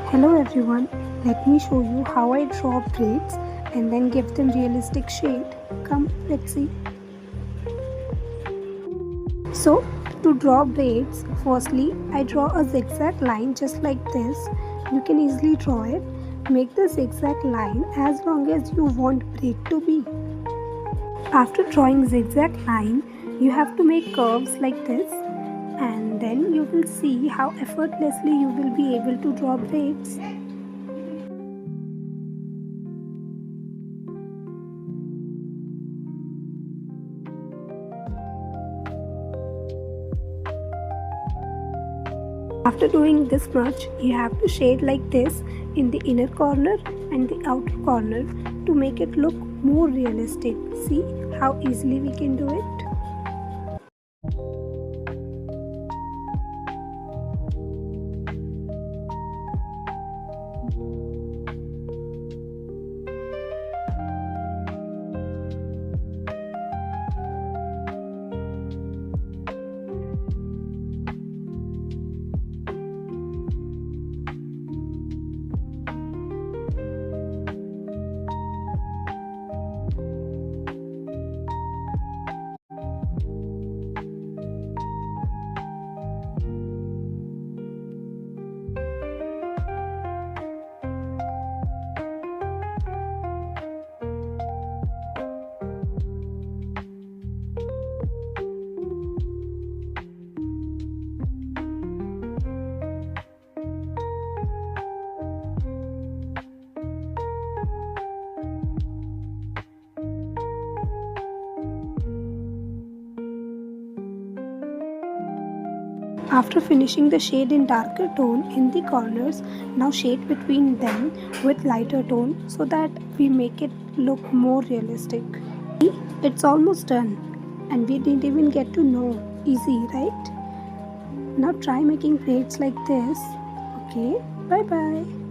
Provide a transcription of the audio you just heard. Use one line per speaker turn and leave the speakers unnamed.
Hello everyone, let me show you how I draw braids and then give them realistic shade. Come, let's see. So, to draw braids, firstly I draw a zigzag line just like this. You can easily draw it. Make the zigzag line as long as you want braid to be. After drawing zigzag line, you have to make curves like this, and then you will see how effortlessly you will be able to draw braids. After doing this much, you have to shade like this in the inner corner and the outer corner to make it look more realistic. See how easily we can do it. After finishing the shade in darker tone in the corners, now shade between them with lighter tone so that we make it look more realistic. See, it's almost done and we didn't even get to know. Easy, right? Now try making braids like this. Okay, bye bye.